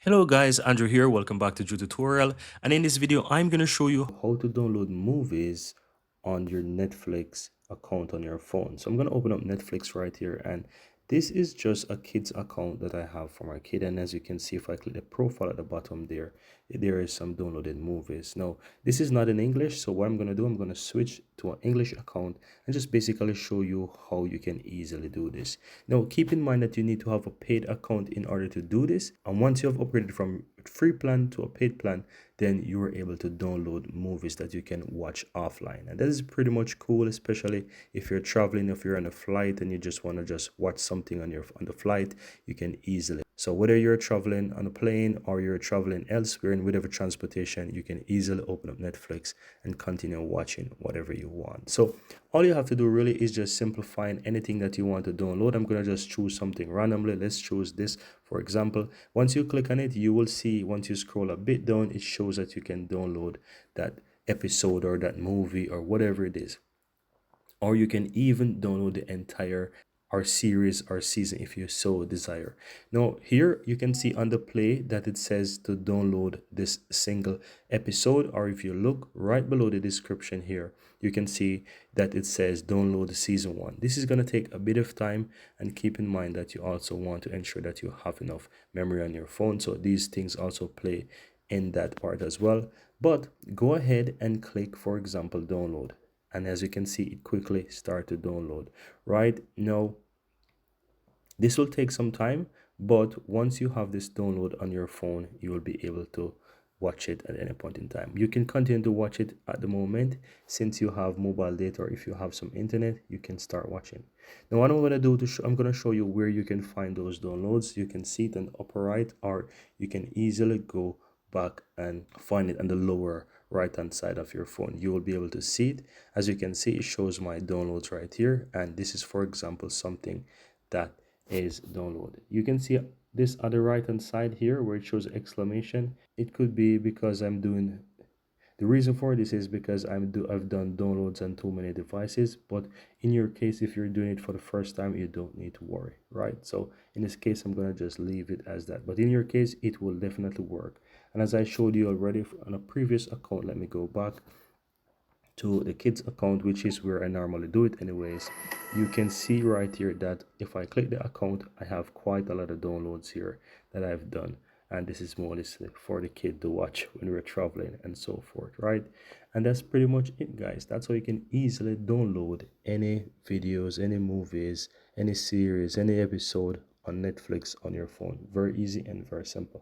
Hello guys, Andrew here. Welcome back to Drew Tutorial. And in this video, I'm going to show you how to download movies on your Netflix account on your phone. So I'm going to open up Netflix right here, and this is just a kid's account that I have for my kid. And as you can see, if I click the profile at the bottom there is some downloaded movies. Now, this is not in English, so what I'm going to do, I'm going to switch to an English account and just basically show you how you can easily do this. Now, keep in mind that you need to have a paid account in order to do this. And once you have upgraded from free plan to a paid plan, then you are able to download movies that you can watch offline. And that is pretty much cool, especially if you're traveling, if you're on a flight and you just want to just watch something on the flight, you can easily. So whether you're traveling on a plane or you're traveling elsewhere in whatever transportation, you can easily open up Netflix and continue watching whatever you want. So all you have to do really is just simplifying anything that you want to download. I'm going to just choose something randomly. Let's choose this, for example. Once you click on it, you will see, once you scroll a bit down, it shows that you can download that episode or that movie or whatever it is. Or you can even download the entire or series or season if you so desire. Now here you can see on the play that it says to download this single episode, or if you look right below the description here, you can see that it says download season 1. This is going to take a bit of time, and keep in mind that you also want to ensure that you have enough memory on your phone, so these things also play in that part as well. But go ahead and click, for example, download, and as you can see, it quickly start to download. Right now, this will take some time, but once you have this download on your phone, you will be able to watch it at any point in time. You can continue to watch it at the moment since you have mobile data, or if you have some internet, you can start watching. Now what I'm going to do I'm going to show you where you can find those downloads. You can see it on the upper right, or you can easily go back and find it on the lower right hand side of your phone. You will be able to see it. As you can see, it shows my downloads right here, and this is, for example, something that is downloaded. You can see this on the right hand side here where it shows exclamation. It could be because I'm doing, the reason for this is because I've done downloads on too many devices. But in your case, if you're doing it for the first time, you don't need to worry, right? So in this case, I'm gonna just leave it as that, but in your case, it will definitely work. And as I showed you already on a previous account, let me go back to the kids account, which is where I normally do it anyways. You can see right here that if I click the account, I have quite a lot of downloads here that I've done, and this is mostly for the kid to watch when we're traveling and so forth, right? And that's pretty much it, guys. That's how you can easily download any videos, any movies, any series, any episode on Netflix on your phone. Very easy and very simple.